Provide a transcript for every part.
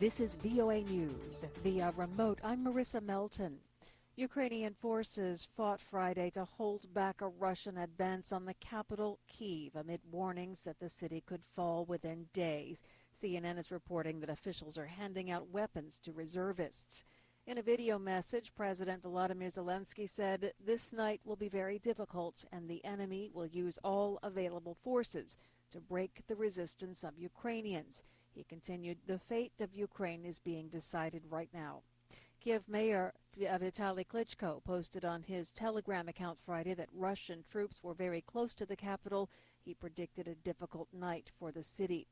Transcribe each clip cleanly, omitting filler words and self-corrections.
This is VOA News. Via remote, I'm Marissa Melton. Ukrainian forces fought Friday to hold back a Russian advance on the capital, Kyiv, amid warnings that the city could fall within days. CNN is reporting that officials are handing out weapons to reservists. In a video message, President Volodymyr Zelensky said this night will be very difficult and the enemy will use all available forces to break the resistance of Ukrainians. He continued, the fate of Ukraine is being decided right now. Kiev Mayor Vitaly Klitschko posted on his Telegram account Friday that Russian troops were very close to the capital. He predicted a difficult night for the city.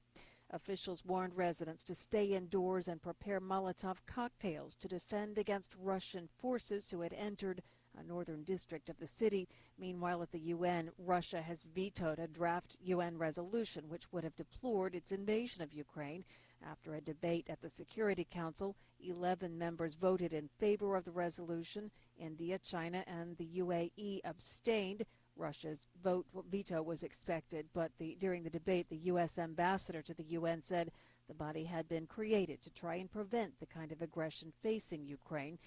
Officials warned residents to stay indoors and prepare Molotov cocktails to defend against Russian forces who had entered a northern district of the city. Meanwhile, at the UN, Russia has vetoed a draft UN resolution which would have deplored its invasion of Ukraine. After a debate at the Security Council, 11 members voted in favor of the resolution. India, China, and the UAE abstained. Russia's veto was expected, but during the debate, the U.S. ambassador to the UN said the body had been created to try and prevent the kind of aggression facing Ukraine.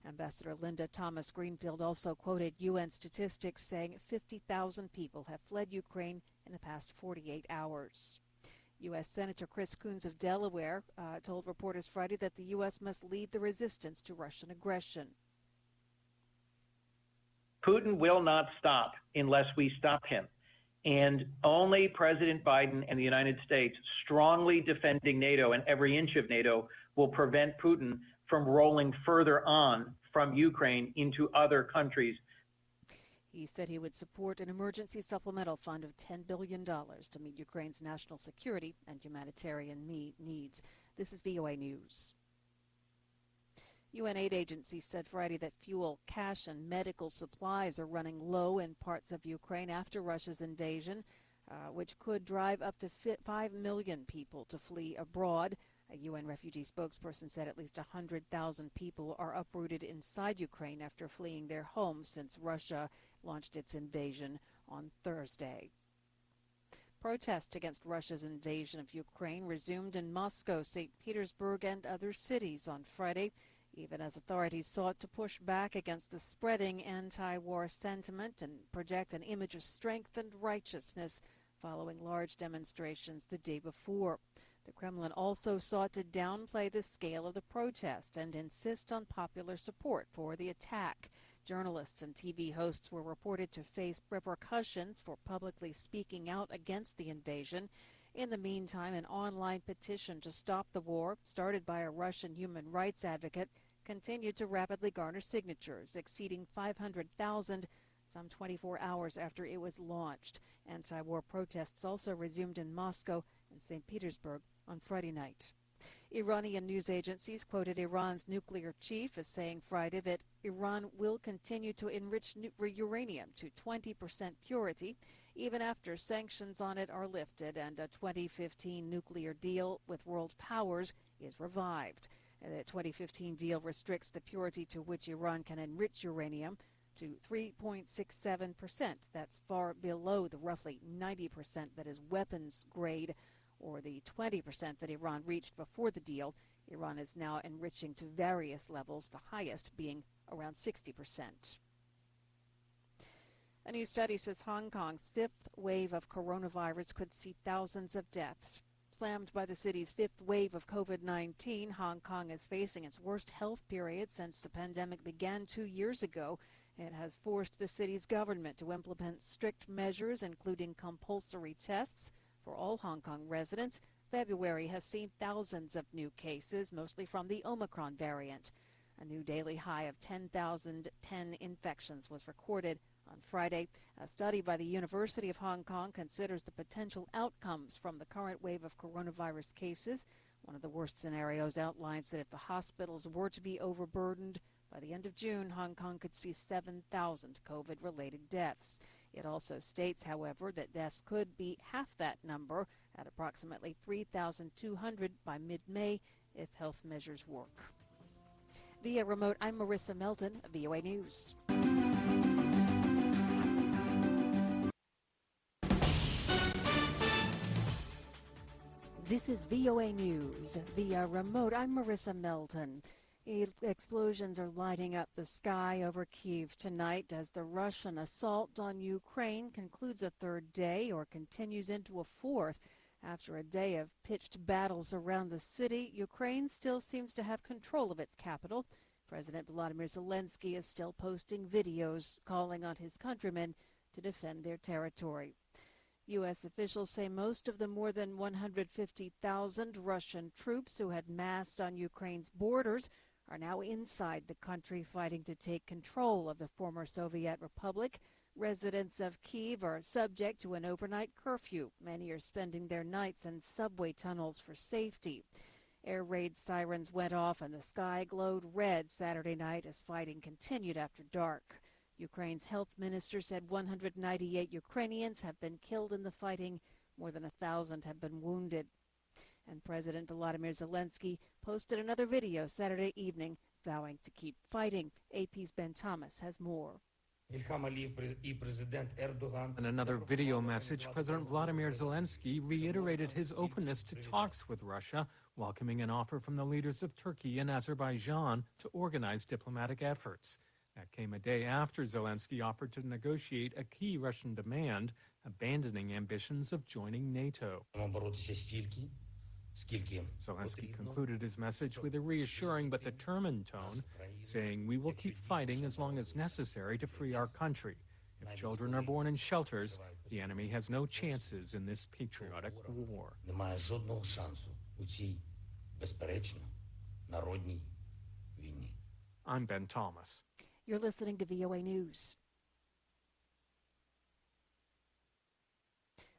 Ambassador Linda Thomas-Greenfield also quoted UN statistics saying 50,000 people have fled Ukraine in the past 48 hours. U.S. Senator Chris Coons of Delaware told reporters Friday that the U.S. must lead the resistance to Russian aggression. Putin will not stop unless we stop him. And only President Biden and the United States strongly defending NATO and every inch of NATO will prevent Putin from rolling further on from Ukraine into other countries. He said he would support an emergency supplemental fund of $10 billion to meet Ukraine's national security and humanitarian needs. This is VOA News. UN aid agencies said Friday that fuel, cash, and medical supplies are running low in parts of Ukraine after Russia's invasion, which could drive up to 5 million people to flee abroad. A UN refugee spokesperson said at least 100,000 people are uprooted inside Ukraine after fleeing their homes since Russia launched its invasion on Thursday. Protests against Russia's invasion of Ukraine resumed in Moscow, St. Petersburg, and other cities on Friday, even as authorities sought to push back against the spreading anti-war sentiment and project an image of strength and righteousness following large demonstrations the day before. The Kremlin also sought to downplay the scale of the protest and insist on popular support for the attack. Journalists and TV hosts were reported to face repercussions for publicly speaking out against the invasion. In the meantime, an online petition to stop the war, started by a Russian human rights advocate, continued to rapidly garner signatures, exceeding 500,000 some 24 hours after it was launched. Anti-war protests also resumed in Moscow and St. Petersburg on Friday night. Iranian news agencies quoted Iran's nuclear chief as saying Friday that Iran will continue to enrich uranium to 20% purity even after sanctions on it are lifted and a 2015 nuclear deal with world powers is revived. The 2015 deal restricts the purity to which Iran can enrich uranium to 3.67%. That's far below the roughly 90% that is weapons grade, or the 20% that Iran reached before the deal. Iran is now enriching to various levels, the highest being around 60%. A new study says Hong Kong's fifth wave of coronavirus could see thousands of deaths. Slammed by the city's fifth wave of COVID-19, Hong Kong is facing its worst health period since the pandemic began 2 years ago. It has forced the city's government to implement strict measures, including compulsory tests for all Hong Kong residents. February has seen thousands of new cases, mostly from the Omicron variant. A new daily high of 10,010 infections was recorded on Friday. A study by the University of Hong Kong considers the potential outcomes from the current wave of coronavirus cases. One of the worst scenarios outlines that if the hospitals were to be overburdened, by the end of June, Hong Kong could see 7,000 COVID-related deaths. It also states, however, that deaths could be half that number at approximately 3,200 by mid-May if health measures work. Via remote, I'm Marissa Melton, VOA News. This is VOA News. Via remote, I'm Marissa Melton. Explosions are lighting up the sky over Kyiv tonight as the Russian assault on Ukraine concludes a third day or continues into a fourth. After a day of pitched battles around the city, Ukraine still seems to have control of its capital. President Volodymyr Zelensky is still posting videos calling on his countrymen to defend their territory. U.S. officials say most of the more than 150,000 Russian troops who had massed on Ukraine's borders are now inside the country fighting to take control of the former Soviet republic. Residents of Kyiv are subject to an overnight curfew. Many are spending their nights in subway tunnels for safety. Air raid sirens went off and the sky glowed red Saturday night as fighting continued after dark. Ukraine's health minister said 198 Ukrainians have been killed in the fighting. More than 1,000 have been wounded. And President Volodymyr Zelensky posted another video Saturday evening vowing to keep fighting. AP's Ben Thomas has more. In another video message, President Volodymyr Zelensky reiterated his openness to talks with Russia, welcoming an offer from the leaders of Turkey and Azerbaijan to organize diplomatic efforts. That came a day after Zelensky offered to negotiate a key Russian demand, abandoning ambitions of joining NATO. Zelensky concluded his message with a reassuring but determined tone, saying, "We will keep fighting as long as necessary to free our country. If children are born in shelters, the enemy has no chances in this patriotic war." I'm Ben Thomas. You're listening to VOA News.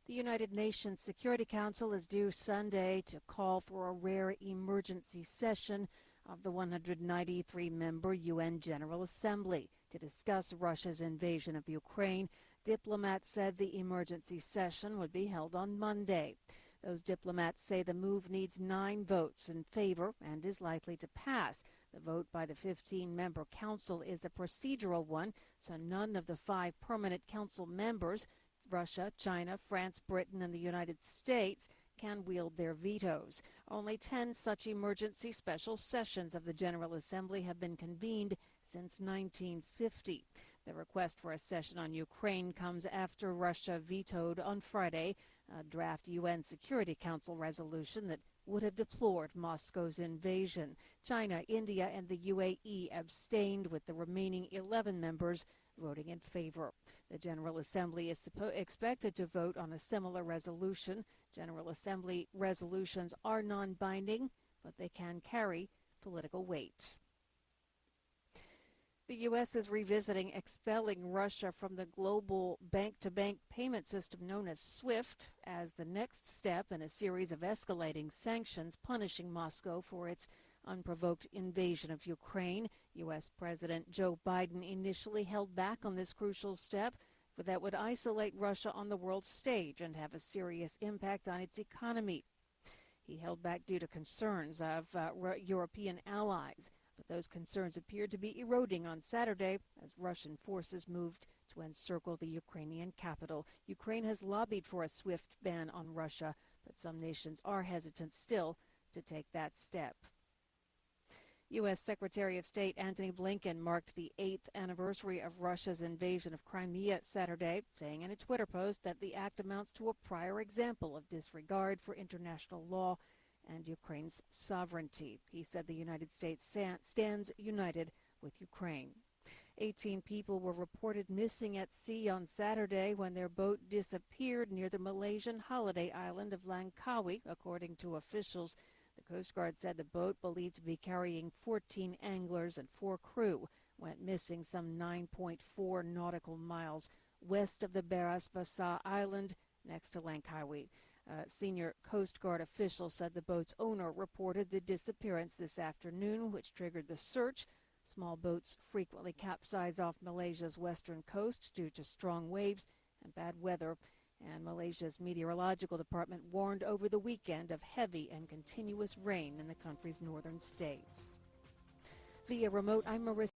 The United Nations Security Council is due Sunday to call for a rare emergency session of the 193-member UN General Assembly to discuss Russia's invasion of Ukraine. Diplomats said the emergency session would be held on Monday. Those diplomats say the move needs 9 votes in favor and is likely to pass. The vote by the 15-member council is a procedural one, so none of the 5 permanent council members, Russia, China, France, Britain, and the United States, can wield their vetoes. Only 10 such emergency special sessions of the General Assembly have been convened since 1950. The request for a session on Ukraine comes after Russia vetoed on Friday a draft UN Security Council resolution that would have deplored Moscow's invasion. China, India, and the UAE abstained, with the remaining 11 members voting in favor. The General Assembly is expected to vote on a similar resolution. General Assembly resolutions are non-binding, but they can carry political weight. The U.S. is revisiting expelling Russia from the global bank-to-bank payment system known as SWIFT as the next step in a series of escalating sanctions punishing Moscow for its unprovoked invasion of Ukraine. U.S. President Joe Biden initially held back on this crucial step, but that would isolate Russia on the world stage and have a serious impact on its economy. He held back due to concerns of European allies. But those concerns appeared to be eroding on Saturday as Russian forces moved to encircle the Ukrainian capital. Ukraine has lobbied for a swift ban on Russia, but some nations are hesitant still to take that step. U.S. Secretary of State Antony Blinken marked the 8th anniversary of Russia's invasion of Crimea Saturday, saying in a Twitter post that the act amounts to a prior example of disregard for international law and Ukraine's sovereignty. He said the United States stands united with Ukraine. 18 people were reported missing at sea on Saturday when their boat disappeared near the Malaysian holiday island of Langkawi, according to officials. The Coast Guard said the boat, believed to be carrying 14 anglers and 4 crew, went missing some 9.4 nautical miles west of the Baras Basah Island next to Langkawi. Senior Coast Guard official said the boat's owner reported the disappearance this afternoon, which triggered the search. Small boats frequently capsize off Malaysia's western coast due to strong waves and bad weather, and Malaysia's meteorological department warned over the weekend of heavy and continuous rain in the country's northern states. Via remote, I'm Marissa